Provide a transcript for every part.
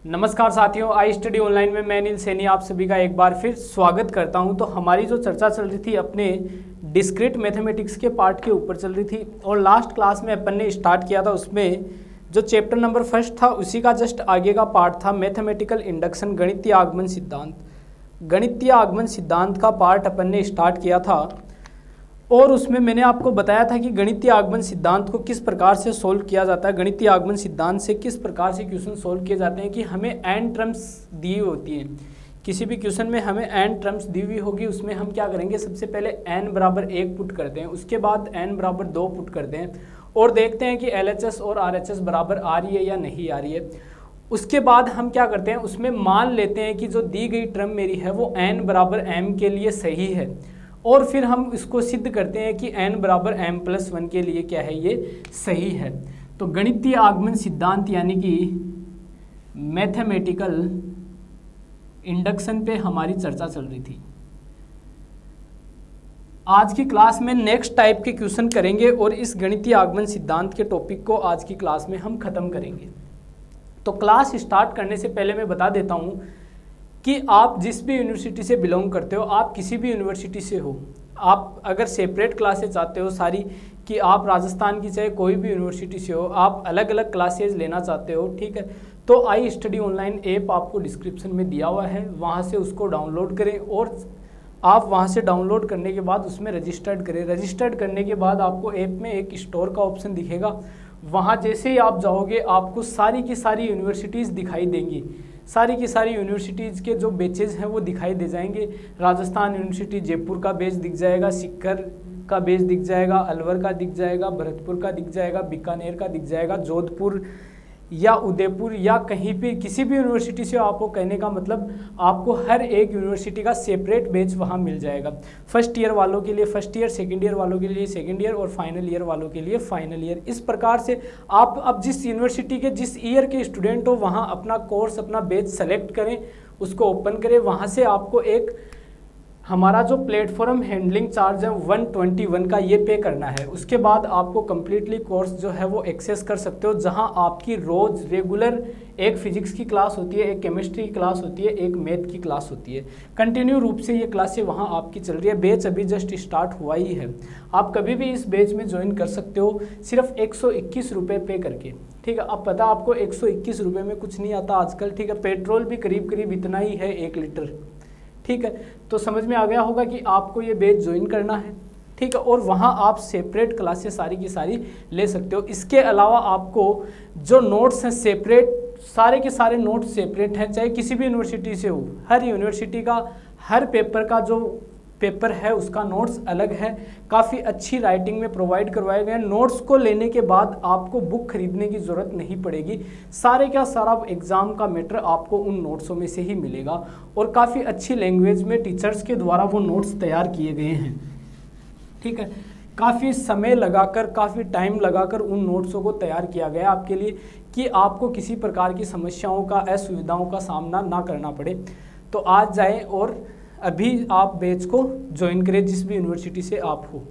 नमस्कार साथियों, I study online में मैं अनिल सैनी आप सभी का एक बार फिर स्वागत करता हूं। तो हमारी जो चर्चा चल रही थी अपने डिस्क्रीट मैथमेटिक्स के पार्ट के ऊपर चल रही थी और लास्ट क्लास में अपन ने स्टार्ट किया था, उसमें जो चैप्टर नंबर फर्स्ट था उसी का जस्ट आगे का पार्ट था मैथमेटिकल इंडक्शन, गणितीय आगमन सिद्धांत। गणितीय आगमन सिद्धांत का पार्ट अपन ने स्टार्ट किया था और उसमें मैंने आपको बताया था कि गणितीय आगमन सिद्धांत को किस प्रकार से सोल्व किया जाता है, गणितीय आगमन सिद्धांत से किस प्रकार से क्वेश्चन सोल्व किए जाते हैं कि हमें एन टर्म्स दी होती हैं। किसी भी क्वेश्चन में हमें एन टर्म्स दी हुई होगी, उसमें हम क्या करेंगे, सबसे पहले एन बराबर 1 पुट करते हैं, उसके बाद एन बराबर 2 पुट करते हैं और देखते हैं कि LHS और RHS बराबर आ रही है या नहीं आ रही है। उसके बाद हम क्या करते हैं, उसमें मान लेते हैं कि जो दी गई टर्म मेरी है वो n बराबर m के लिए सही है और फिर हम इसको सिद्ध करते हैं कि n बराबर m+1 के लिए क्या है, ये सही है। तो गणितीय आगमन सिद्धांत यानी कि मैथमेटिकल इंडक्शन पे हमारी चर्चा चल रही थी। आज की क्लास में नेक्स्ट टाइप के क्वेश्चन करेंगे और इस गणितीय आगमन सिद्धांत के टॉपिक को आज की क्लास में हम खत्म करेंगे। तो क्लास स्टार्ट करने से पहले मैं बता देता हूँ कि आप जिस भी यूनिवर्सिटी से बिलोंग करते हो, आप किसी भी यूनिवर्सिटी से हो, आप अगर सेपरेट क्लासेज चाहते हो सारी कि आप राजस्थान की चाहे कोई भी यूनिवर्सिटी से हो, आप अलग अलग क्लासेज लेना चाहते हो, ठीक है, तो आई स्टडी ऑनलाइन ऐप आपको डिस्क्रिप्शन में दिया हुआ है, वहाँ से उसको डाउनलोड करें और आप वहाँ से डाउनलोड करने के बाद उसमें रजिस्टर्ड करें। रजिस्टर्ड करने के बाद आपको ऐप में एक स्टोर का ऑप्शन दिखेगा, वहाँ जैसे ही आप जाओगे आपको सारी की सारी यूनिवर्सिटीज़ दिखाई देंगी। सारी की सारी यूनिवर्सिटीज़ के जो बेचेज हैं वो दिखाई दे जाएंगे। राजस्थान यूनिवर्सिटी जयपुर का बेच दिख जाएगा, सीकर का बेच दिख जाएगा, अलवर का दिख जाएगा, भरतपुर का दिख जाएगा, बीकानेर का दिख जाएगा, जोधपुर या उदयपुर या कहीं पे किसी भी यूनिवर्सिटी से आपको कहने का मतलब आपको हर एक यूनिवर्सिटी का सेपरेट बेच वहाँ मिल जाएगा। फर्स्ट ईयर वालों के लिए फर्स्ट ईयर, सेकंड ईयर वालों के लिए सेकंड ईयर और फाइनल ईयर वालों के लिए फाइनल ईयर। इस प्रकार से आप अब जिस यूनिवर्सिटी के जिस ईयर के स्टूडेंट हो वहाँ अपना कोर्स, अपना बेच सेलेक्ट करें, उसको ओपन करें। वहाँ से आपको एक हमारा जो प्लेटफॉर्म हैंडलिंग चार्ज है 121 का ये पे करना है। उसके बाद आपको कम्प्लीटली कोर्स जो है वो एक्सेस कर सकते हो, जहां आपकी रोज़ रेगुलर एक फिजिक्स की क्लास होती है, एक केमिस्ट्री की क्लास होती है, एक मैथ की क्लास होती है। कंटिन्यू रूप से ये क्लासें वहां आपकी चल रही है। बैच अभी जस्ट स्टार्ट हुआ ही है, आप कभी भी इस बैच में ज्वाइन कर सकते हो सिर्फ 121 रुपये पे करके, ठीक है। अब पता आपको 121 रुपये में कुछ नहीं आता आजकल, ठीक है। पेट्रोल भी करीब करीब इतना ही है 1 लीटर, ठीक है। तो समझ में आ गया होगा कि आपको ये बैच ज्वाइन करना है, ठीक है, और वहाँ आप सेपरेट क्लासेस सारी की सारी ले सकते हो। इसके अलावा आपको जो नोट्स हैं सेपरेट, सारे के सारे नोट्स सेपरेट हैं, चाहे किसी भी यूनिवर्सिटी से हो। हर यूनिवर्सिटी का हर पेपर का जो पेपर है उसका नोट्स अलग है, काफ़ी अच्छी राइटिंग में प्रोवाइड करवाए गए हैं। नोट्स को लेने के बाद आपको बुक खरीदने की ज़रूरत नहीं पड़ेगी, सारे का सारा एग्ज़ाम का मैटर आपको उन नोट्सों में से ही मिलेगा और काफ़ी अच्छी लैंग्वेज में टीचर्स के द्वारा वो नोट्स तैयार किए गए हैं, ठीक है। काफ़ी समय लगाकर, काफ़ी टाइम लगाकर उन नोट्सों को तैयार किया गया आपके लिए कि आपको किसी प्रकार की समस्याओं का, असुविधाओं का सामना ना करना पड़े। तो आज जाएँ और अभी आप बैच को ज्वाइन करें जिस भी यूनिवर्सिटी से आप हो।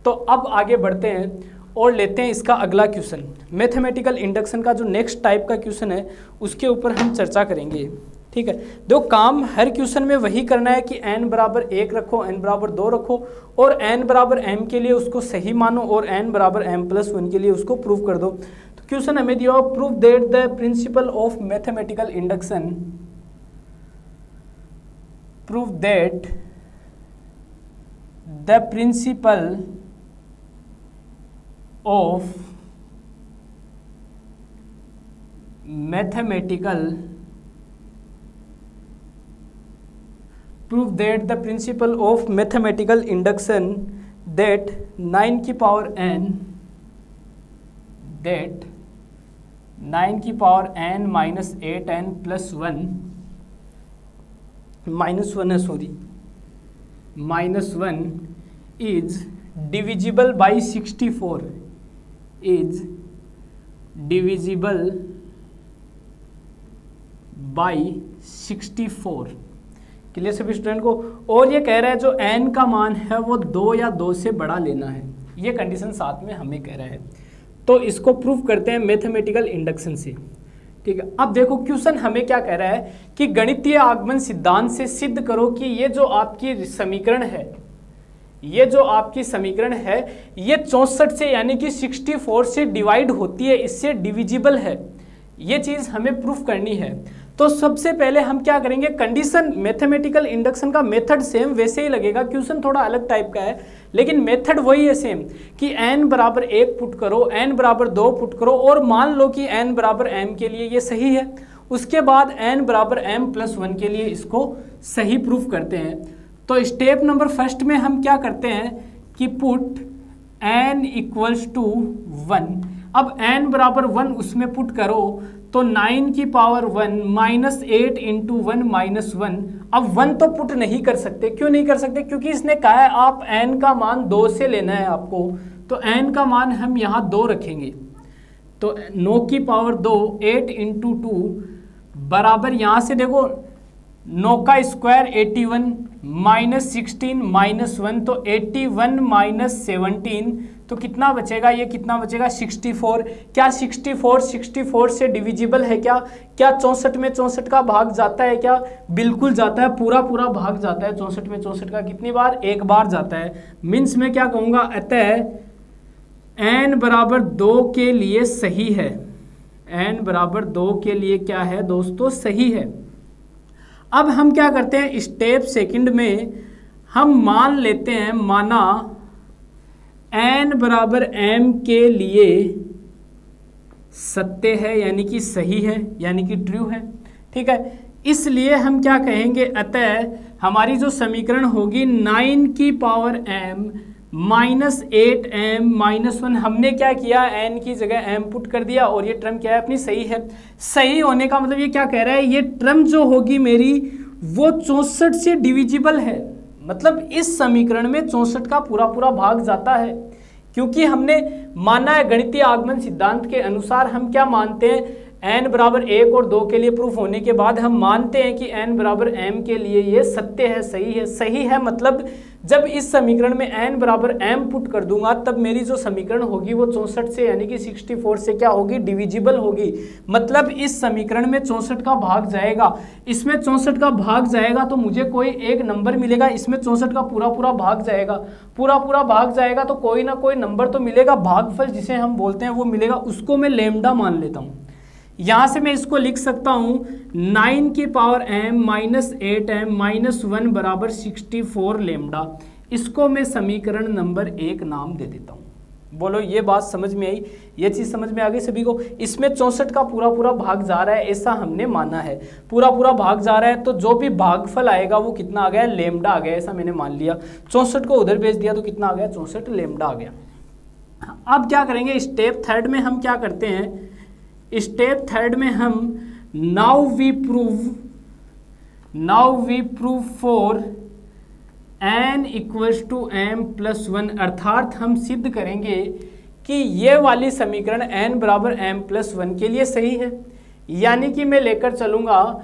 तो अब आगे बढ़ते हैं और लेते हैं इसका अगला क्वेश्चन। मैथमेटिकल इंडक्शन का जो नेक्स्ट टाइप का क्वेश्चन है उसके ऊपर हम चर्चा करेंगे, ठीक है। देखो काम हर क्वेश्चन में वही करना है कि n बराबर 1 रखो, n बराबर 2 रखो और n बराबर m के लिए उसको सही मानो और n बराबर m+1 के लिए उसको प्रूव कर दो। तो क्वेश्चन हमें दिया, prove that the principle of mathematical induction, prove that the principle of mathematical induction that 9 की power n minus 8n plus 1 is divisible by 64, is divisible by 64। Clear सभी स्टूडेंट को। और ये कह रहा है जो n का मान है वो 2 या 2 से बड़ा लेना है, ये कंडीशन साथ में हमें कह रहा है। तो इसको प्रूफ करते हैं मैथमेटिकल इंडक्शन से, ठीक है। अब देखो क्वेश्चन हमें क्या कह रहा है कि गणितीय आगमन सिद्धांत से सिद्ध करो कि ये जो आपकी समीकरण है, ये जो आपकी समीकरण है ये 64 से यानी कि 64 से डिवाइड होती है, इससे डिविजिबल है। ये चीज़ हमें प्रूफ करनी है। तो सबसे पहले हम क्या करेंगे, कंडीशन मैथमेटिकल इंडक्शन का मेथड सेम वैसे ही लगेगा, क्वेश्चन थोड़ा अलग टाइप का है लेकिन मेथड वही है सेम, कि n बराबर 1 पुट करो, n बराबर 2 पुट करो और मान लो कि n बराबर m के लिए ये सही है। उसके बाद n बराबर m+1 के लिए इसको सही प्रूफ करते हैं। तो स्टेप नंबर फर्स्ट में हम क्या करते हैं कि पुट n = 1। अब n बराबर 1 उसमें पुट करो तो 9 की पावर 1 -8 × 1 -1। अब 1 तो पुट नहीं कर सकते, क्यों नहीं कर सकते, क्योंकि इसने कहा है आप n का मान 2 से लेना है आपको, तो n का मान हम यहाँ 2 रखेंगे। तो 9 की पावर 2 8 × 2 बराबर, यहाँ से देखो 9 का स्क्वायर 81 -16 -1, तो 81 - 17 तो कितना बचेगा, ये कितना बचेगा 64। क्या 64 से डिविजिबल है क्या? क्या 64 में 64 का भाग जाता है क्या? बिल्कुल जाता है, पूरा भाग जाता है। 64 में 64 का कितनी बार? एक बार जाता है। मीन्स मैं क्या कहूँगा, अतः n बराबर 2 के लिए सही है। n बराबर 2 के लिए क्या है दोस्तों, सही है। अब हम क्या करते हैं, स्टेप सेकंड में हम मान लेते हैं, माना n बराबर m के लिए सत्य है, यानी कि सही है, यानी कि ट्रू है। ठीक है, इसलिए हम क्या कहेंगे, अतः हमारी जो समीकरण होगी 9 की पावर m -8m -1, हमने क्या किया, n की जगह m पुट कर दिया और ये टर्म क्या है अपनी, सही है। सही होने का मतलब ये क्या कह रहा है, ये टर्म जो होगी मेरी वो 64 से डिविजिबल है। मतलब इस समीकरण में 64 का पूरा भाग जाता है, क्योंकि हमने माना है गणितीय आगमन सिद्धांत के अनुसार हम क्या मानते हैं, n बराबर 1 और 2 के लिए प्रूफ होने के बाद हम मानते हैं कि n बराबर m के लिए ये सत्य है, सही है। सही है मतलब जब इस समीकरण में n बराबर m पुट कर दूंगा तब मेरी जो समीकरण होगी वो 64 से यानी कि 64 से क्या होगी, डिविजिबल होगी। मतलब इस समीकरण में 64 का भाग जाएगा, इसमें 64 का भाग जाएगा तो मुझे कोई एक नंबर मिलेगा, इसमें 64 का पूरा भाग जाएगा, पूरा भाग जाएगा तो कोई ना कोई नंबर तो मिलेगा, भागफल जिसे हम बोलते हैं वो मिलेगा, उसको मैं लैम्डा मान लेता हूँ। यहाँ से मैं इसको लिख सकता हूँ 9 की पावर m -8m -1 बराबर 64 लैम्डा। इसको मैं समीकरण नंबर 1 नाम दे देता हूँ। बोलो ये बात समझ में आई, ये चीज़ समझ में आ गई सभी को। इसमें 64 का पूरा भाग जा रहा है, ऐसा हमने माना है, पूरा भाग जा रहा है, तो जो भी भागफल आएगा वो कितना आ गया, लैम्डा आ गया, ऐसा मैंने मान लिया। 64 को उधर भेज दिया तो कितना आ गया, 64 लैम्डा आ गया। अब क्या करेंगे, स्टेप थर्ड में हम क्या करते हैं, स्टेप थर्ड में हम now we prove for n = m+1, अर्थात हम सिद्ध करेंगे कि ये वाली समीकरण n बराबर m+1 के लिए सही है। यानी कि मैं लेकर चलूँगा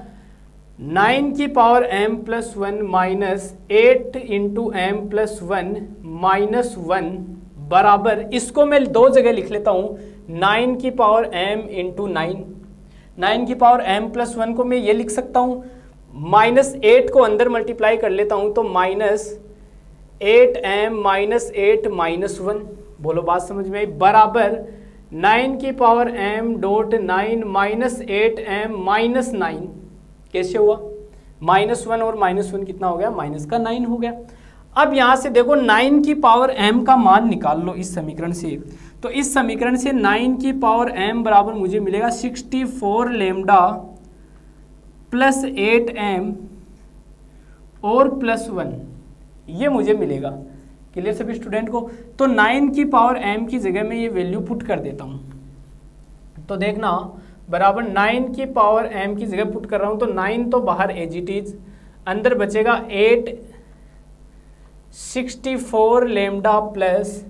9 की पावर m+1 -8 × m+1 -1 बराबर, इसको मैं 2 जगह लिख लेता हूँ, 9 की पावर m × 9, 9 की पावर m+1 को मैं ये लिख सकता हूँ, -8 को अंदर मल्टीप्लाई कर लेता हूँ तो -8m -8 -1, बोलो बात समझ में आई, बराबर 9 की पावर m.9 -8m -9, कैसे हुआ, -1 और -1 कितना हो गया, -9 हो गया। अब यहाँ से देखो 9 की पावर m का मान निकाल लो इस समीकरण से, तो इस समीकरण से 9 की पावर m बराबर मुझे मिलेगा 64 लैम्डा प्लस 8m और +1, ये मुझे मिलेगा। क्लियर सभी स्टूडेंट को। तो 9 की पावर m की जगह में ये वैल्यू पुट कर देता हूँ, तो देखना बराबर 9 की पावर m की जगह पुट कर रहा हूँ तो 9 तो बाहर एज इट इज, अंदर बचेगा 8 64 लैम्डा प्लस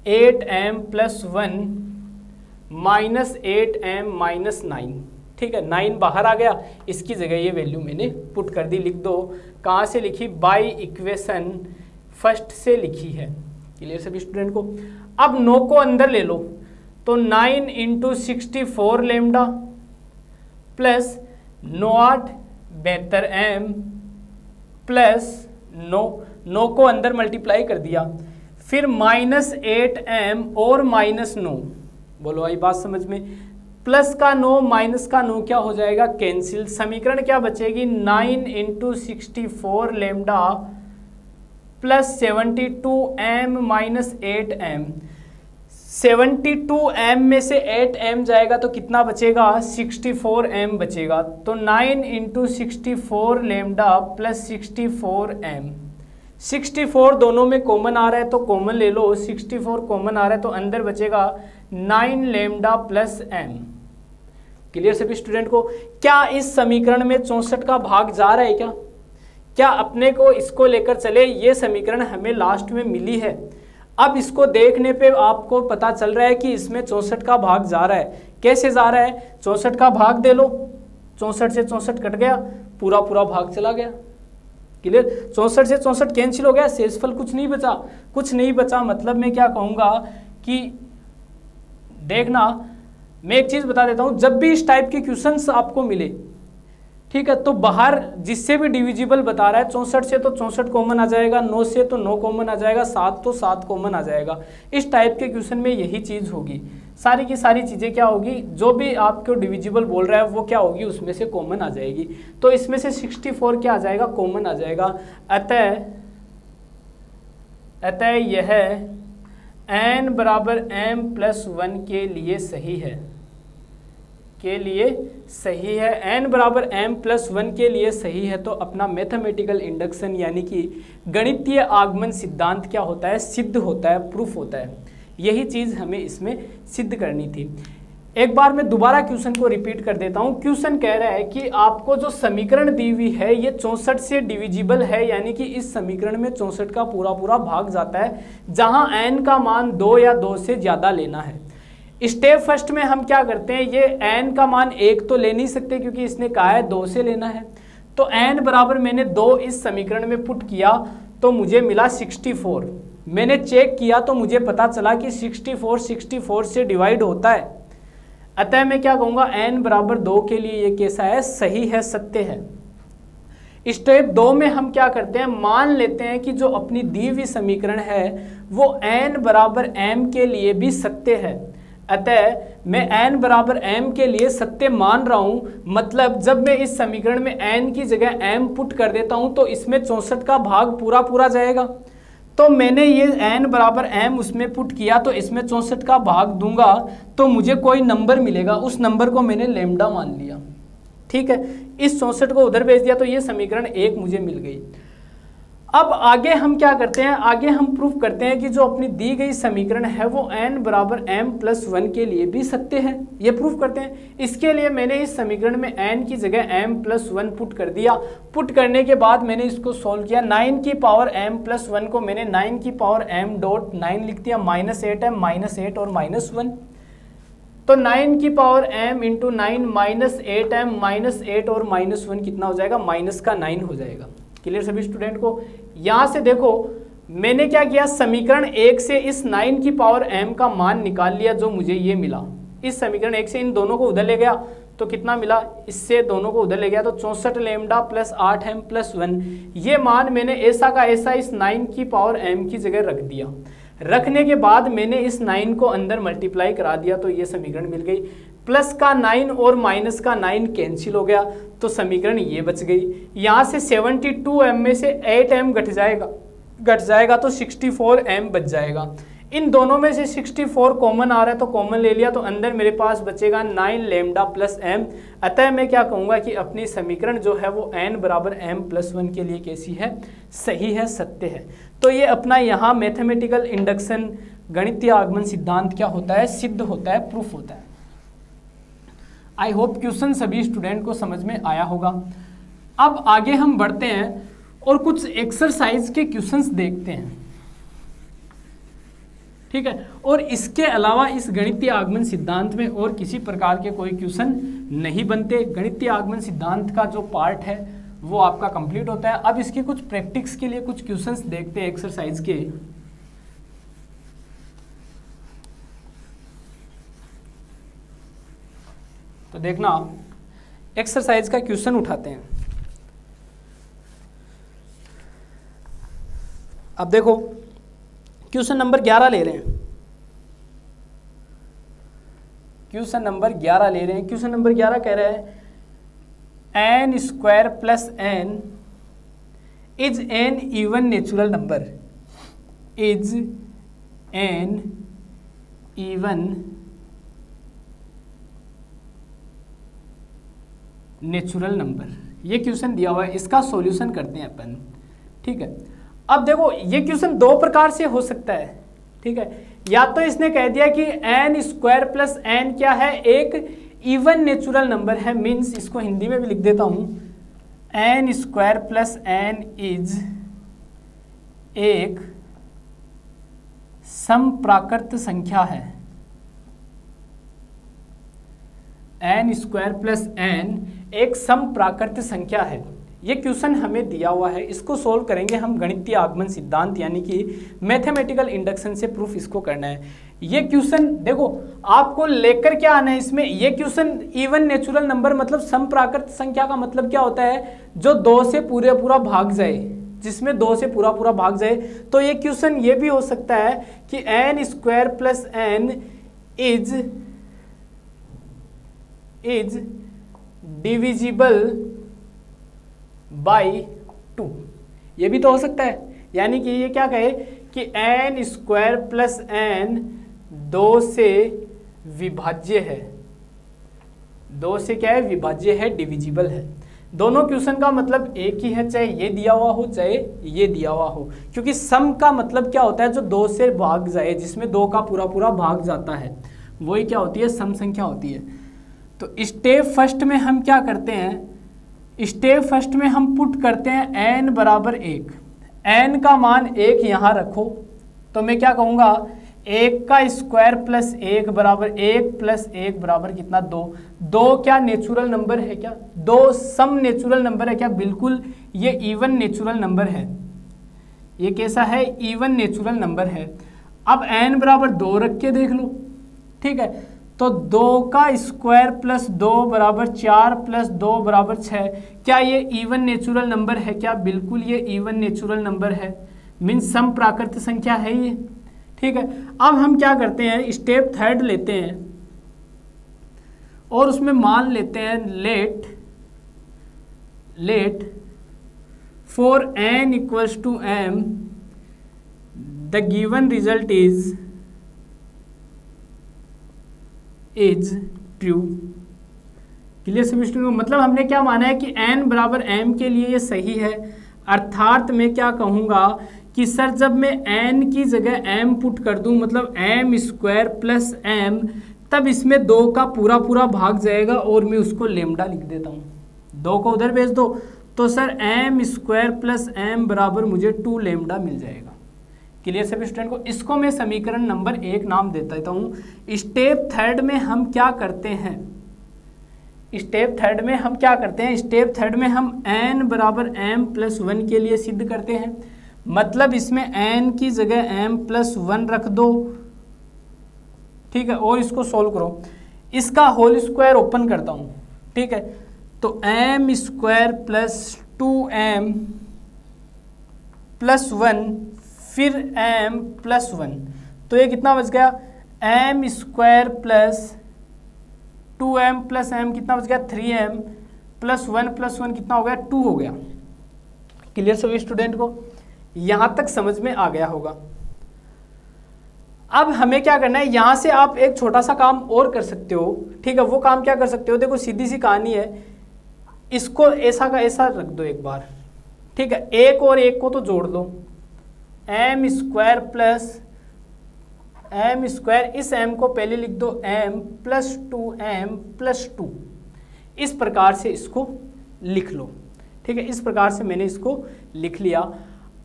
8m +1 -8m -9, ठीक है, 9 बाहर आ गया, इसकी जगह ये वैल्यू मैंने पुट कर दी। लिख दो, कहाँ से लिखी, बाय इक्वेशन फर्स्ट से लिखी है। क्लियर सभी स्टूडेंट को। अब 9 को अंदर ले लो तो 9 × 64 लैम्डा प्लस 9×8 = 72m प्लस 9 को अंदर मल्टीप्लाई कर दिया, फिर -8m और -9, बोलो आई बात समझ में। प्लस का 9 माइनस का 9 क्या हो जाएगा, कैंसिल। समीकरण क्या बचेगी, 9 × 64 lambda plus 72m - 8m। 72m में से 8m जाएगा तो कितना बचेगा, 64m बचेगा। तो 9 × 64 लैम्डा प्लस 64m। 64 दोनों में कॉमन आ रहा है तो कॉमन ले लो, 64 कॉमन आ रहा है तो अंदर बचेगा 9 लैम्डा प्लस m। क्लियर सभी स्टूडेंट को। क्या इस समीकरण में 64 का भाग जा रहा है क्या अपने को इसको लेकर चले, ये समीकरण हमें लास्ट में मिली है। अब इसको देखने पे आपको पता चल रहा है कि इसमें 64 का भाग जा रहा है। कैसे जा रहा है, 64 का भाग दे लो, 64 से 64 कट गया, पूरा भाग चला गया। क्लियर, 64 से 64 कैंसिल हो गया, शेषफल कुछ नहीं बचा। मतलब मैं क्या कहूँगा कि देखना, मैं एक चीज़ बता देता हूँ, जब भी इस टाइप के क्वेश्चंस आपको मिले, ठीक है, तो बाहर जिससे भी डिविजिबल बता रहा है, 64 से तो 64 कॉमन आ जाएगा, 9 से तो 9 कॉमन आ जाएगा, 7 तो 7 कॉमन आ जाएगा। इस टाइप के क्वेश्चन में यही चीज़ होगी, सारी की सारी चीज़ें क्या होगी, जो भी आपको डिविजिबल बोल रहा है वो क्या होगी, उसमें से कॉमन आ जाएगी। तो इसमें से 64 क्या आ जाएगा, कॉमन आ जाएगा। अतः यह n = m+1 के लिए सही है, n = m+1 के लिए सही है। तो अपना मैथमेटिकल इंडक्शन यानी कि गणितीय आगमन सिद्धांत क्या होता है, सिद्ध होता है, प्रूफ होता है। यही चीज़ हमें इसमें सिद्ध करनी थी। एक बार मैं दोबारा क्वेश्चन को रिपीट कर देता हूँ। क्वेश्चन कह रहा है कि आपको जो समीकरण दी हुई है ये 64 से डिविजिबल है, यानी कि इस समीकरण में 64 का पूरा भाग जाता है, जहाँ n का मान 2 या 2 से ज़्यादा लेना है। स्टेप फर्स्ट में हम क्या करते हैं, ये n का मान 1 तो ले नहीं सकते क्योंकि इसने कहा है 2 से लेना है। तो n बराबर मैंने 2 इस समीकरण में पुट किया तो मुझे मिला 64। मैंने चेक किया तो मुझे पता चला कि 64 से डिवाइड होता है। अतः मैं क्या कहूँगा, n = 2 के लिए ये कैसा है, सही है, सत्य है। स्टेप 2 में हम क्या करते हैं, मान लेते हैं कि जो अपनी दी हुई समीकरण है वो n = m के लिए भी सत्य है। अतः मैं n = m के लिए सत्य मान रहा हूँ, मतलब जब मैं इस समीकरण में n की जगह m पुट कर देता हूँ तो इसमें 64 का भाग पूरा जाएगा। तो मैंने ये n = m उसमें पुट किया तो इसमें 64 का भाग दूंगा तो मुझे कोई नंबर मिलेगा, उस नंबर को मैंने लैम्डा मान लिया। ठीक है, इस 64 को उधर भेज दिया तो ये समीकरण 1 मुझे मिल गई। अब आगे हम क्या करते हैं, आगे हम प्रूफ करते हैं कि जो अपनी दी गई समीकरण है वो n = m+1 के लिए भी सत्य है, ये प्रूफ करते हैं। इसके लिए मैंने इस समीकरण में n की जगह m+1 पुट कर दिया। पुट करने के बाद मैंने इसको सॉल्व किया, 9 की पावर m+1 को मैंने 9 की पावर m.9 लिख दिया, -8m -8 और -1। तो 9 की पावर m × 9 -8m -8 और -1 कितना हो जाएगा, -9 हो जाएगा। क्लियर सभी स्टूडेंट को। यहाँ से देखो मैंने क्या किया, समीकरण 1 से इस 9 की पावर m का मान निकाल लिया, जो मुझे ये मिला। इस समीकरण 1 से इन दोनों को उधर ले गया तो कितना मिला, इससे दोनों को उधर ले गया तो 64 लैम्डा प्लस 8m + 1। ये मान मैंने ऐसा का ऐसा इस 9 की पावर m की जगह रख दिया। रखने के बाद मैंने इस 9 को अंदर मल्टीप्लाई करा दिया तो ये समीकरण मिल गई। प्लस का 9 और माइनस का 9 कैंसिल हो गया तो समीकरण ये बच गई। यहाँ से 72m में से 8m घट जाएगा तो 64m बच जाएगा। इन दोनों में से 64 कॉमन आ रहा है तो कॉमन ले लिया तो अंदर मेरे पास बचेगा 9 लैम्डा प्लस m। अतः मैं क्या कहूँगा कि अपनी समीकरण जो है वो n = m+1 के लिए कैसी है, सही है, सत्य है। तो ये अपना यहाँ मैथमेटिकल इंडक्शन गणितीय आगमन सिद्धांत क्या होता है, सिद्ध होता है, प्रूफ होता है। आई होप क्वेश्चन सभी स्टूडेंट को समझ में आया होगा। अब आगे हम बढ़ते हैं और कुछ एक्सरसाइज के क्वेश्चंस देखते हैं। ठीक है, और इसके अलावा इस गणितीय आगमन सिद्धांत में और किसी प्रकार के कोई क्वेश्चन नहीं बनते। गणितीय आगमन सिद्धांत का जो पार्ट है वो आपका कंप्लीट होता है। अब इसके कुछ प्रैक्टिस के लिए कुछ क्वेश्चंस देखते हैं एक्सरसाइज के। तो देखना, एक्सरसाइज का क्वेश्चन उठाते हैं। अब देखो क्वेश्चन नंबर 11 ले रहे हैं, क्वेश्चन नंबर 11 ले रहे हैं। क्वेश्चन नंबर 11 कह रहा है n square plus n is an even natural number, is an even natural number. ये क्वेश्चन दिया हुआ है, इसका सॉल्यूशन करते हैं अपन। ठीक है, अब देखो ये क्वेश्चन दो प्रकार से हो सकता है। ठीक है, या तो इसने कह दिया कि एन स्क्वायर प्लस एन क्या है, एक इवन नेचुरल नंबर है, मीन्स इसको हिंदी में भी लिख देता हूं, n square plus n is एक समप्राकृत संख्या है, एन स्क्वायर प्लस एन एक समप्राकृत संख्या है। ये क्वेश्चन हमें दिया हुआ है, इसको सोल्व करेंगे हम गणितीय आगमन सिद्धांत यानी कि मैथमेटिकल इंडक्शन से प्रूफ इसको करना है। ये क्वेश्चन देखो आपको लेकर क्या आना है इसमें, ये क्वेश्चन इवन नेचुरल नंबर मतलब समप्राकृत संख्या का मतलब क्या होता है, जो 2 से पूरा भाग जाए, जिसमें 2 से पूरा भाग जाए। तो ये क्वेश्चन ये भी हो सकता है कि n square plus n is divisible by 2, ये भी तो हो सकता है। यानी कि ये क्या कहे कि एन स्क्वायर प्लस एन 2 से विभाज्य है, 2 से क्या है, विभाज्य है, डिविजिबल है। दोनों क्वेश्चन का मतलब एक ही है, चाहे ये दिया हुआ हो चाहे ये दिया हुआ हो, क्योंकि सम का मतलब क्या होता है, जो 2 से भाग जाए, जिसमें 2 का पूरा भाग जाता है, वही क्या होती है, सम संख्या होती है। तो स्टेप फर्स्ट में हम क्या करते हैं, स्टेप फर्स्ट में हम पुट करते हैं n बराबर 1, n का मान 1 यहाँ रखो, तो मैं क्या कहूँगा 1 का स्क्वायर प्लस 1 बराबर 1 प्लस 1 बराबर कितना 2। 2 क्या नेचुरल नंबर है क्या, 2 सम नेचुरल नंबर है क्या, बिल्कुल ये इवन नेचुरल नंबर है। ये कैसा है, इवन नेचुरल नंबर है। अब n बराबर 2 रख के देख लो। ठीक है, तो 2 का स्क्वायर प्लस 2 बराबर 4 प्लस 2 बराबर 6, क्या ये इवन नेचुरल नंबर है क्या, बिल्कुल ये इवन नेचुरल नंबर है, मीन्स सम प्राकृत संख्या है ये। ठीक है, अब हम क्या करते हैं, स्टेप थर्ड लेते हैं और उसमें मान लेते हैं let for n equals to m the given result is true. Clear सभी स्टूडेंट, मतलब हमने क्या माना है कि n बराबर m के लिए ये सही है, अर्थात मैं क्या कहूँगा कि सर जब मैं n की जगह m पुट कर दूं, मतलब m स्क्वायर प्लस m, तब इसमें 2 का पूरा भाग जाएगा और मैं उसको लेमडा लिख देता हूँ, 2 को उधर भेज दो, तो sir m square plus m बराबर मुझे 2 लेमडा मिल जाएगा। क्लियर सभी स्टूडेंट को, इसको मैं समीकरण नंबर 1 नाम देता हूँ। स्टेप थर्ड में हम क्या करते हैं, स्टेप थर्ड में हम क्या करते हैं, स्टेप थर्ड में हम n बराबर m प्लस 1 के लिए सिद्ध करते हैं, मतलब इसमें n की जगह m प्लस 1 रख दो। ठीक है, और इसको सोल्व करो, इसका होल स्क्वायर ओपन करता हूँ। ठीक है, तो m square plus 2m plus 1 फिर m प्लस 1, तो ये कितना बच गया, m square plus 2m plus m कितना बच गया, 3m प्लस 1 कितना हो गया, 2 हो गया। क्लियर सभी स्टूडेंट को, यहाँ तक समझ में आ गया होगा। अब हमें क्या करना है, यहाँ से आप एक छोटा सा काम और कर सकते हो। ठीक है, वो काम क्या कर सकते हो, देखो सीधी सी कहानी है, इसको ऐसा का ऐसा रख दो एक बार। ठीक है, 1 और 1 को तो जोड़ लो, m square plus m square, इस m को पहले लिख दो m प्लस 2m प्लस 2, इस प्रकार से इसको लिख लो। ठीक है, इस प्रकार से मैंने इसको लिख लिया।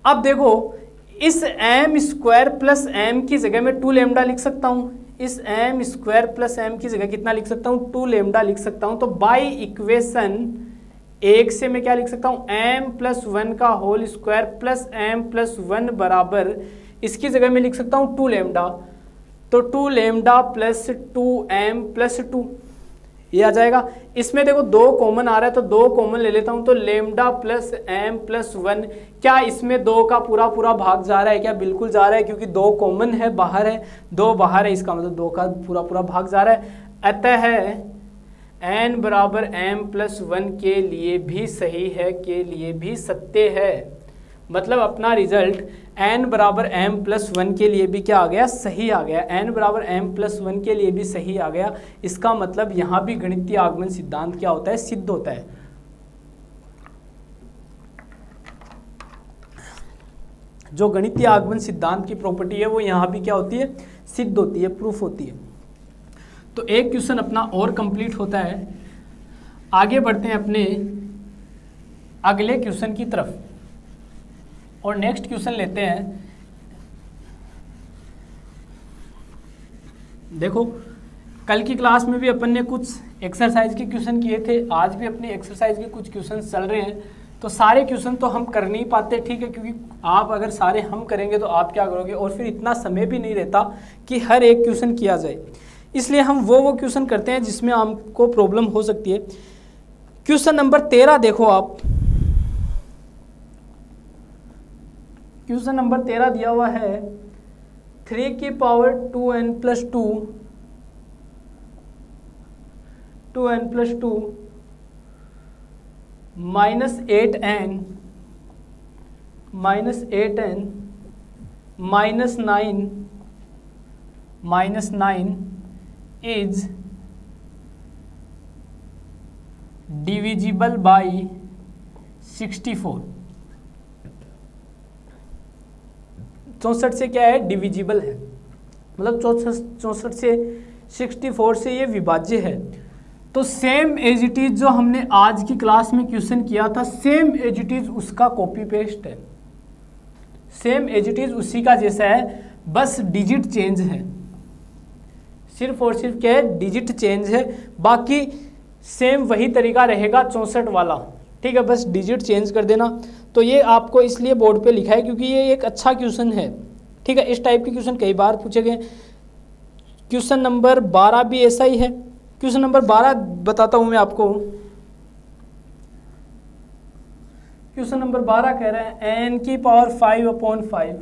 अब देखो इस m स्क्वायर प्लस m की जगह में 2 लेमडा लिख सकता हूँ, इस m स्क्वायर प्लस m की जगह कितना लिख सकता हूँ, 2 लेमडा लिख सकता हूँ। तो बाई इक्वेशन 1 से मैं क्या लिख सकता हूँ, m प्लस 1 का whole square plus m plus 1 बराबर, इसकी जगह मैं लिख सकता हूँ 2 लेमडा, तो 2 लेमडा प्लस 2m प्लस 2, ये आ जाएगा। इसमें देखो 2 कॉमन आ रहा है तो 2 कॉमन ले लेता हूं, तो लेमडा प्लस एम प्लस 1, क्या इसमें 2 का पूरा पूरा भाग जा रहा है क्या? बिल्कुल जा रहा है, क्योंकि 2 कॉमन है, बाहर है, 2 बाहर है, इसका मतलब 2 का पूरा पूरा भाग जा रहा है। अतः n बराबर m प्लस 1 के लिए भी सही है, के लिए भी सत्य है। मतलब अपना रिजल्ट n बराबर m प्लस 1 के लिए भी क्या आ गया? सही आ गया। n बराबर m प्लस 1 के लिए भी सही आ गया। इसका मतलब यहाँ भी गणितीय आगमन सिद्धांत क्या होता है? सिद्ध होता है। जो गणितीय आगमन सिद्धांत की प्रॉपर्टी है वो यहाँ भी क्या होती है? सिद्ध होती है, प्रूफ होती है। तो एक क्वेश्चन अपना और कंप्लीट होता है। आगे बढ़ते हैं अपने अगले क्वेश्चन की तरफ और नेक्स्ट क्वेश्चन लेते हैं। देखो कल की क्लास में भी अपन ने कुछ एक्सरसाइज के क्वेश्चन किए थे, आज भी अपने एक्सरसाइज के कुछ क्वेश्चन चल रहे हैं। तो सारे क्वेश्चन तो हम कर नहीं पाते, ठीक है, क्योंकि आप अगर सारे हम करेंगे तो आप क्या करोगे, और फिर इतना समय भी नहीं रहता कि हर एक क्वेश्चन किया जाए। इसलिए हम वो क्वेश्चन करते हैं जिसमें आपको प्रॉब्लम हो सकती है। क्वेश्चन नंबर 13 देखो आप, क्वेश्चन नंबर 13 दिया हुआ है 3 की power 2n plus 2 2n plus 2 minus 8n minus 9 is divisible by 64। 64 से क्या है? डिविजिबल है, मतलब 64 से 64 से ये विभाज्य है। तो सेम एज इट इज जो हमने आज की क्लास में क्वेश्चन किया था, सेम एज इट इज उसका कॉपी पेस्ट है, सेम एज इट इज उसी का जैसा है, बस डिजिट चेंज है, सिर्फ और सिर्फ क्या है? डिजिट चेंज है। बाकी सेम वही तरीका रहेगा 64 वाला, ठीक है, बस डिजिट चेंज कर देना। तो ये आपको इसलिए बोर्ड पे लिखा है क्योंकि ये एक अच्छा क्वेश्चन है, ठीक है। इस टाइप के क्वेश्चन कई बार पूछे गए। क्वेश्चन नंबर 12 भी ऐसा ही है। क्वेश्चन नंबर 12 बताता हूँ मैं आपको। क्वेश्चन नंबर 12 कह रहे हैं n की power 5/5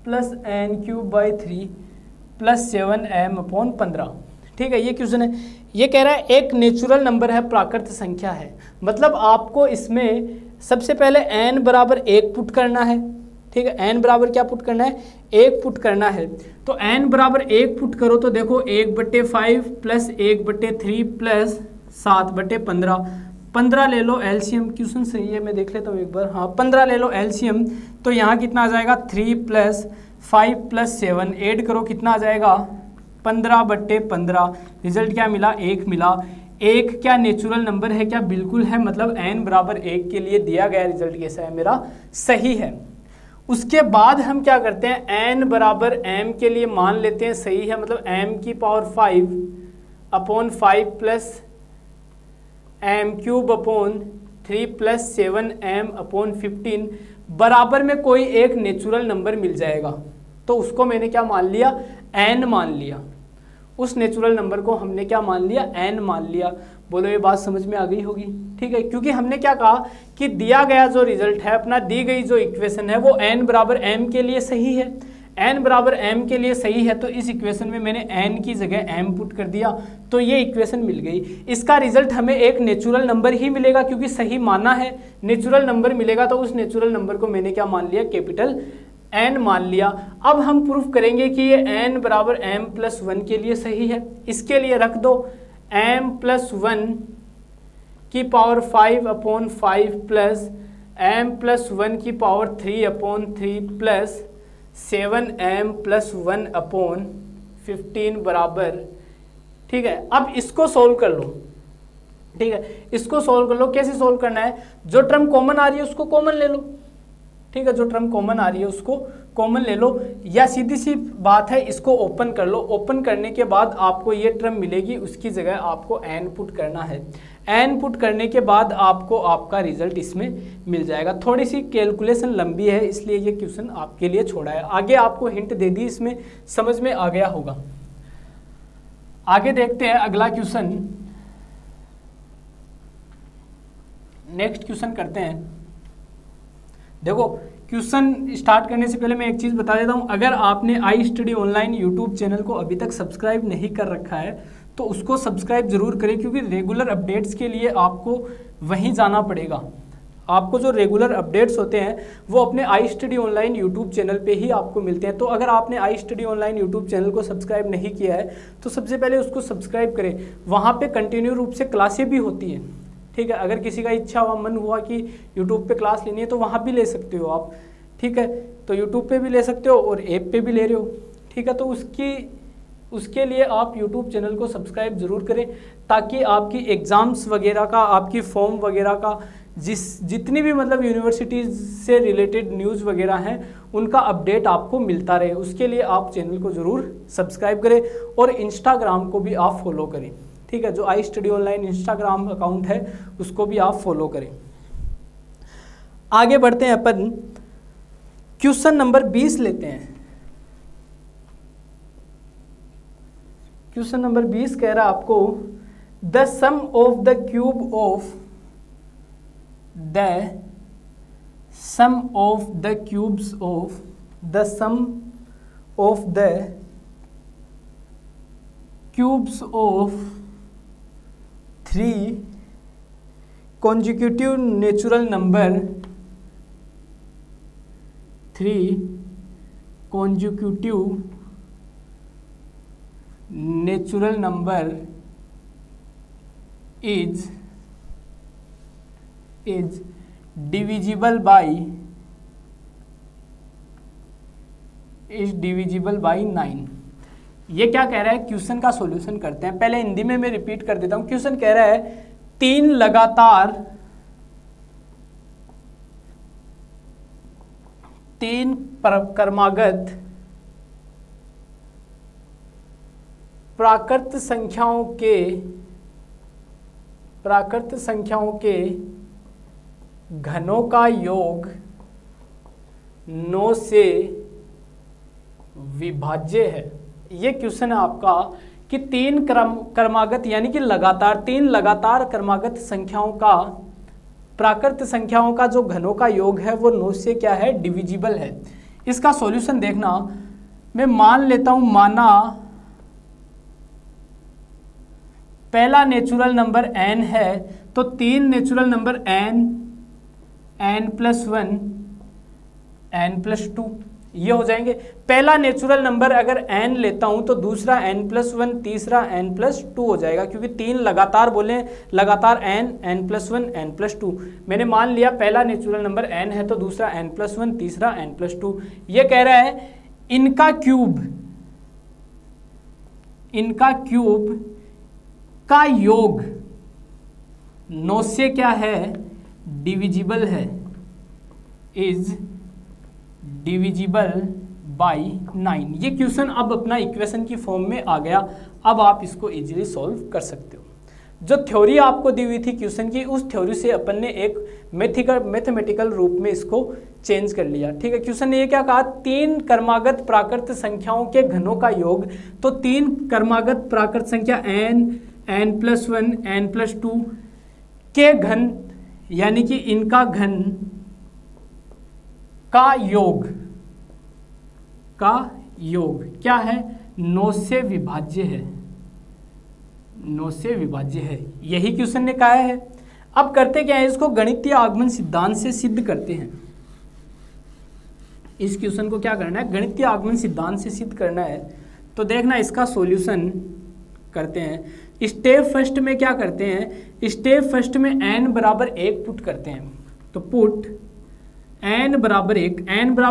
plus n cube by 3 plus 7m/15, ठीक है, ये क्वेश्चन है। ये कह रहा है एक नेचुरल नंबर है, प्राकृत संख्या है। मतलब आपको इसमें सबसे पहले n बराबर 1 पुट करना है, ठीक है, n बराबर क्या पुट करना है? 1 पुट करना है। तो n बराबर 1 पुट करो तो देखो 1/5 प्लस 1/3 प्लस 7/15, 15 ले लो एलसीएम। क्वेश्चन सही है, मैं देख लेता हूँ एक बार। हाँ, 15 ले लो एलसीएम, तो यहाँ कितना आ जाएगा? 3 प्लस 5 प्लस 7, ऐड करो कितना आ जाएगा? 15/15। रिजल्ट क्या मिला? 1 मिला। 1 क्या नेचुरल नंबर है क्या? बिल्कुल है। मतलब n बराबर 1 के लिए दिया गया रिजल्ट कैसा है मेरा? सही है। उसके बाद हम क्या करते हैं? n बराबर m के लिए मान लेते हैं सही है, मतलब m की power 5/5 plus m cube upon 3 plus 7m/15 बराबर में कोई एक नेचुरल नंबर मिल जाएगा। तो उसको मैंने क्या मान लिया? n मान लिया। उस नेचुरल नंबर को हमने क्या मान लिया? n मान लिया। बोलो ये बात समझ में आ गई होगी, ठीक है। क्योंकि हमने क्या कहा कि दिया गया जो रिजल्ट है अपना, दी गई जो इक्वेशन है वो n बराबर m के लिए सही है। n बराबर m के लिए सही है, तो इस इक्वेशन में मैंने n की जगह m पुट कर दिया, तो ये इक्वेशन मिल गई। इसका रिजल्ट हमें एक नेचुरल नंबर ही मिलेगा, क्योंकि सही माना है। नेचुरल नंबर मिलेगा तो उस नेचुरल नंबर को मैंने क्या मान लिया? कैपिटल n मान लिया। अब हम प्रूफ करेंगे कि ये n बराबर m प्लस 1 के लिए सही है। इसके लिए रख दो m प्लस 1 की पावर 5/5 प्लस m प्लस 1 की पावर 3/3 प्लस 7m प्लस 1/15 बराबर, ठीक है। अब इसको सोल्व कर लो, ठीक है, इसको सोल्व कर लो। कैसे सोल्व करना है? जो टर्म कॉमन आ रही है उसको कॉमन ले लो, ठीक है, जो टर्म कॉमन आ रही है उसको कॉमन ले लो, या सीधी सी बात है इसको ओपन कर लो। ओपन करने के बाद आपको ये टर्म मिलेगी, उसकी जगह आपको n पुट करना है। n पुट करने के बाद आपको आपका रिजल्ट इसमें मिल जाएगा। थोड़ी सी कैलकुलेशन लंबी है, इसलिए ये क्वेश्चन आपके लिए छोड़ा है। आगे आपको हिंट दे दी, इसमें समझ में आ गया होगा। आगे देखते हैं अगला क्वेश्चन। नेक्स्ट क्वेश्चन करते हैं। देखो क्वेश्चन स्टार्ट करने से पहले मैं एक चीज़ बता देता हूँ, अगर आपने I study online YouTube channel को अभी तक सब्सक्राइब नहीं कर रखा है तो उसको सब्सक्राइब जरूर करें, क्योंकि रेगुलर अपडेट्स के लिए आपको वहीं जाना पड़ेगा। आपको जो रेगुलर अपडेट्स होते हैं वो अपने I study online YouTube channel पे ही आपको मिलते हैं। तो अगर आपने I study online YouTube channel को सब्सक्राइब नहीं किया है तो सबसे पहले उसको सब्सक्राइब करें। वहाँ पे कंटिन्यू रूप से क्लासें भी होती हैं, ठीक है। अगर किसी का इच्छा हुआ, मन हुआ कि यूट्यूब पे क्लास लेनी है तो वहाँ भी ले सकते हो आप, ठीक है। तो यूट्यूब पे भी ले सकते हो और ऐप पे भी ले रहे हो, ठीक है। तो उसके लिए आप यूट्यूब चैनल को सब्सक्राइब ज़रूर करें, ताकि आपकी एग्ज़ाम्स वगैरह का, आपकी फॉर्म वगैरह का, जितनी भी मतलब यूनिवर्सिटीज़ से रिलेटेड न्यूज़ वगैरह हैं उनका अपडेट आपको मिलता रहे। उसके लिए आप चैनल को ज़रूर सब्सक्राइब करें और इंस्टाग्राम को भी आप फॉलो करें, ठीक है। जो I study online Instagram account है उसको भी आप फॉलो करें। आगे बढ़ते हैं अपन, क्वेश्चन नंबर 20 लेते हैं। क्वेश्चन नंबर 20 कह रहा है आपको the sum of the cube of the sum of the cubes of the sum of the cubes of 3 consecutive natural number 3 consecutive natural number is divisible by 9। ये क्या कह रहा है, क्वेश्चन का सॉल्यूशन करते हैं। पहले हिंदी में मैं रिपीट कर देता हूं। क्वेश्चन कह रहा है 3 लगातार 3 क्रमागत प्राकृत संख्याओं के घनों का योग 9 से विभाज्य है। ये क्वेश्चन है आपका कि 3 क्रमागत यानी कि लगातार 3 लगातार क्रमागत संख्याओं का, प्राकृत संख्याओं का जो घनों का योग है वो 9 से क्या है, डिविजिबल है। इसका सॉल्यूशन देखना, मैं मान लेता हूं, माना पहला नेचुरल नंबर n है तो 3 नेचुरल नंबर n + 1 n + 2 ये हो जाएंगे। पहला नेचुरल नंबर अगर n लेता हूं तो दूसरा n + 1, तीसरा n + 2 हो जाएगा, क्योंकि 3 लगातार बोले, लगातार n + 1 n + 2। मैंने मान लिया पहला नेचुरल नंबर n है तो दूसरा n + 1, तीसरा n + 2। ये कह रहा है इनका क्यूब का योग 9 से क्या है, डिविजिबल है, इज डिविजिबल बाई 9। ये क्वेश्चन अब अपना इक्वेशन की फॉर्म में आ गया। अब आप इसको इजीली सॉल्व कर सकते हो। जो थ्योरी आपको दी हुई थी क्वेश्चन की, उस थ्योरी से अपन ने एक मैथमेटिकल रूप में इसको चेंज कर लिया, ठीक है। क्वेश्चन ने ये क्या कहा, 3 क्रमागत प्राकृत संख्याओं के घनों का योग, तो 3 क्रमागत प्राकृत संख्या n + 1 n + 2 के घन यानी कि इनका घन का योग क्या है, 9 से विभाज्य है, 9 से विभाज्य है। यही क्वेश्चन ने कहा है। अब करते क्या है, इसको गणितीय आगमन सिद्धांत से सिद्ध करते हैं। इस क्वेश्चन को क्या करना है, गणितीय आगमन सिद्धांत से सिद्ध करना है। तो देखना इसका सॉल्यूशन करते हैं। स्टेप फर्स्ट में क्या करते हैं, स्टेप फर्स्ट में n = 1 पुट करते हैं। तो पुट n =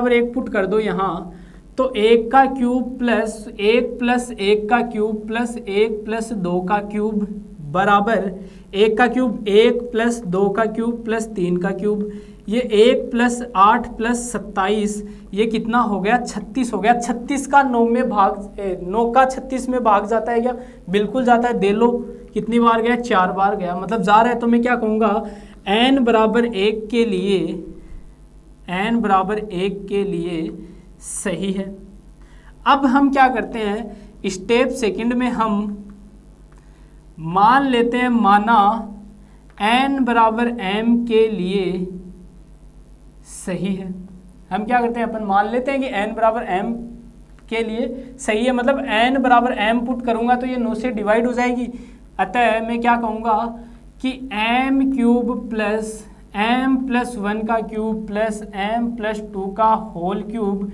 1 पुट कर दो यहाँ, तो 1 का क्यूब प्लस 1 + 1 का क्यूब प्लस 1 + 2 का क्यूब बराबर 1 का क्यूब 1 + 2 का क्यूब प्लस 3 का क्यूब। ये 1 + 8 + 27 ये कितना हो गया, 36 हो गया। 36 का 9 का 36 में भाग जाता है क्या, बिल्कुल जाता है। दे लो कितनी बार गया, 4 बार गया, मतलब जा रहा है। तो मैं क्या कहूँगा, n = 1 के लिए, n = 1 के लिए सही है। अब हम क्या करते हैं, स्टेप सेकंड में हम मान लेते हैं, माना n बराबर m के लिए सही है। हम क्या करते हैं, अपन मान लेते हैं कि n बराबर m के लिए सही है, मतलब n बराबर m पुट करूंगा तो ये 9 से डिवाइड हो जाएगी। अतः मैं क्या कहूँगा कि m cube plus m plus 1 का क्यूब प्लस m प्लस 2 का होल क्यूब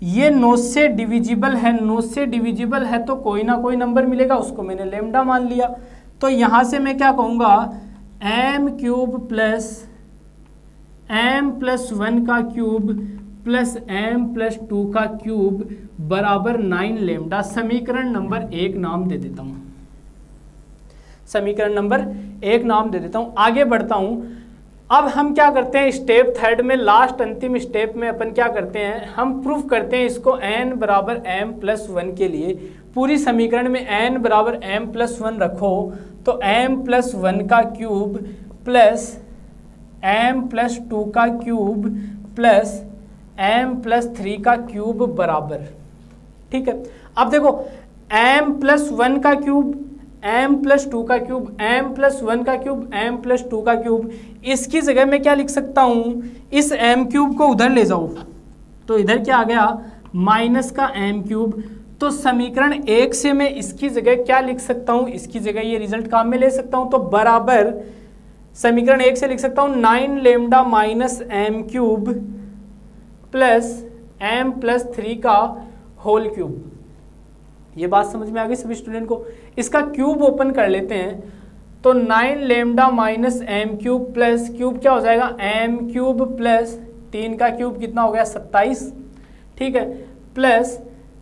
ये 9 से डिविजिबल है। 9 से डिविजिबल है तो कोई ना कोई नंबर मिलेगा, उसको मैंने लेमडा मान लिया। तो यहाँ से मैं क्या कहूँगा m cube plus m plus 1 का क्यूब प्लस m प्लस 2 का क्यूब बराबर 9 लेमडा। समीकरण नंबर 1 नाम दे देता हूँ, समीकरण नंबर 1 नाम दे देता हूँ। आगे बढ़ता हूँ। अब हम क्या करते हैं, स्टेप थर्ड में, लास्ट अंतिम स्टेप में अपन क्या करते हैं, हम प्रूफ करते हैं इसको n बराबर m प्लस 1 के लिए। पूरी समीकरण में n बराबर m प्लस 1 रखो तो m प्लस 1 का क्यूब प्लस m प्लस 2 का क्यूब प्लस m प्लस 3 का क्यूब बराबर, ठीक है। अब देखो m प्लस 1 का क्यूब, m प्लस 2 का क्यूब, m प्लस 1 का क्यूब, m प्लस 2 का क्यूब, इसकी जगह मैं क्या लिख सकता हूँ, इस m क्यूब को उधर ले जाऊँ तो इधर क्या आ गया माइनस का m क्यूब। तो समीकरण 1 से मैं इसकी जगह क्या लिख सकता हूँ, इसकी जगह ये रिजल्ट काम में ले सकता हूँ। तो बराबर समीकरण 1 से लिख सकता हूँ 9 lambda minus m cube plus m plus 3 का होल क्यूब। ये बात समझ में आ गई सभी स्टूडेंट को। इसका क्यूब ओपन कर लेते हैं तो 9 lambda minus m cube plus cube क्या हो जाएगा m क्यूब प्लस 3 का क्यूब कितना हो गया 27, ठीक है, प्लस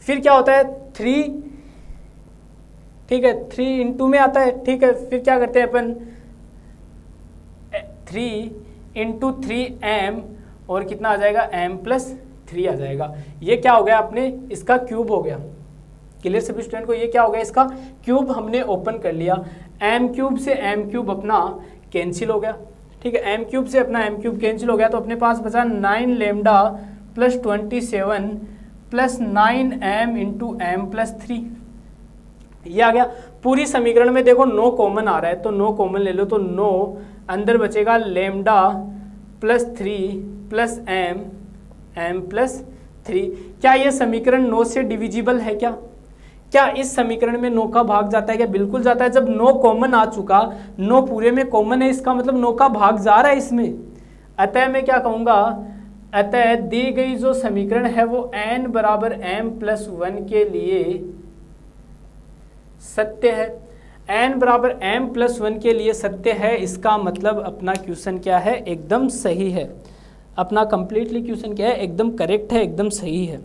फिर क्या होता है 3, ठीक है, 3 इंटू में आता है, ठीक है। फिर क्या करते हैं अपन 3 इंटू 3m और कितना आ जाएगा m प्लस 3 आ जाएगा। ये क्या हो गया अपने, इसका क्यूब हो गया। क्लियर सभी स्टूडेंट को, ये क्या हो गया, इसका क्यूब हमने ओपन कर लिया। m क्यूब से m क्यूब अपना कैंसिल हो गया, ठीक है, m क्यूब से अपना m क्यूब कैंसिल हो गया। तो अपने पास बचा 9 lambda plus 27 plus 9m into m plus 3, ये आ गया। पूरी समीकरण में देखो 9 कॉमन आ रहा है तो 9 कॉमन ले लो तो 9 अंदर बचेगा lambda plus 3 plus m plus 3। क्या ये समीकरण 9 से डिविजिबल है क्या इस समीकरण में 9 का भाग जाता है क्या? बिल्कुल जाता है। जब 9 कॉमन आ चुका, 9 पूरे में कॉमन है, इसका मतलब 9 का भाग जा रहा है इसमें। अतः मैं क्या कहूँगा, अतः दी गई जो समीकरण है वो n बराबर m प्लस 1 के लिए सत्य है। n बराबर m प्लस 1 के लिए सत्य है, इसका मतलब अपना क्वेश्चन क्या है, एकदम सही है। अपना कंप्लीटली क्वेश्चन क्या है, एकदम करेक्ट है, एकदम सही है।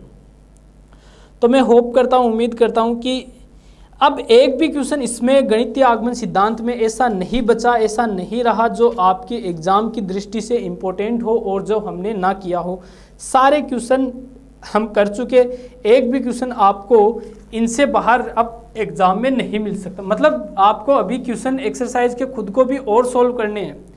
तो मैं होप करता हूँ, उम्मीद करता हूँ कि अब एक भी क्वेश्चन इसमें गणितीय आगमन सिद्धांत में ऐसा नहीं बचा, ऐसा नहीं रहा जो आपके एग्जाम की दृष्टि से इम्पोर्टेंट हो और जो हमने ना किया हो। सारे क्वेश्चन हम कर चुके, एक भी क्वेश्चन आपको इनसे बाहर अब एग्जाम में नहीं मिल सकता। मतलब आपको अभी क्वेश्चन एक्सरसाइज के खुद को भी और सॉल्व करने हैं।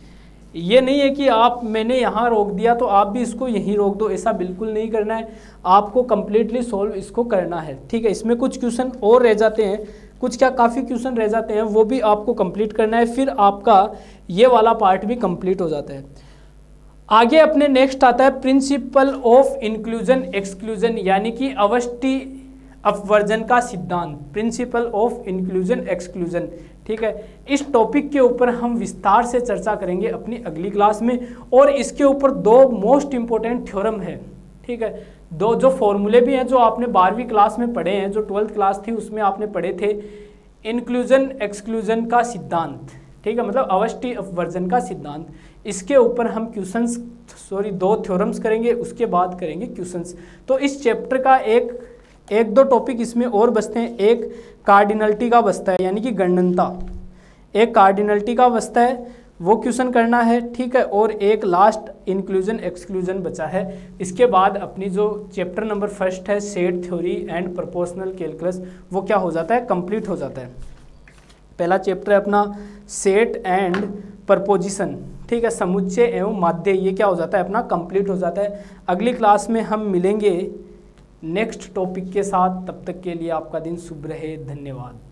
ये नहीं है कि आप मैंने यहाँ रोक दिया तो आप भी इसको यहीं रोक दो, ऐसा बिल्कुल नहीं करना है। आपको कंप्लीटली सॉल्व इसको करना है, ठीक है। इसमें कुछ क्वेश्चन और रह जाते हैं, कुछ क्या काफ़ी क्वेश्चन रह जाते हैं, वो भी आपको कंप्लीट करना है, फिर आपका ये वाला पार्ट भी कंप्लीट हो जाता है। आगे अपने नेक्स्ट आता है प्रिंसिपल ऑफ इंक्लूजन एक्सक्लूजन, यानी कि अवष्टि अपवर्जन का सिद्धांत, प्रिंसिपल ऑफ इंक्लूजन एक्सक्लूजन, ठीक है। इस टॉपिक के ऊपर हम विस्तार से चर्चा करेंगे अपनी अगली क्लास में, और इसके ऊपर 2 मोस्ट इंपॉर्टेंट थ्योरम है, ठीक है। 2 जो फॉर्मूले भी हैं जो आपने 12वीं क्लास में पढ़े हैं, जो 12th क्लास थी उसमें आपने पढ़े थे, इंक्लूजन एक्सक्लूजन का सिद्धांत, ठीक है, मतलब अवष्टि अपवर्जन का सिद्धांत। इसके ऊपर हम क्वेश्चंस 2 थ्योरम्स करेंगे, उसके बाद करेंगे क्वेश्चंस। तो इस चैप्टर का एक 2 टॉपिक इसमें और बचते हैं। एक कार्डिनलिटी का बचता है, यानी कि गणनता, एक कार्डिनलिटी का बचता है, वो क्वेश्चन करना है, ठीक है। और एक लास्ट इंक्लूजन एक्सक्लूजन बचा है। इसके बाद अपनी जो चैप्टर नंबर 1 है set theory and proportional calculus, वो क्या हो जाता है, कंप्लीट हो जाता है। पहला चैप्टर है अपना सेट एंड प्रपोजिशन, ठीक है, समुच्चय एवं माध्य, ये क्या हो जाता है अपना कंप्लीट हो जाता है। अगली क्लास में हम मिलेंगे नेक्स्ट टॉपिक के साथ, तब तक के लिए आपका दिन शुभ रहे, धन्यवाद।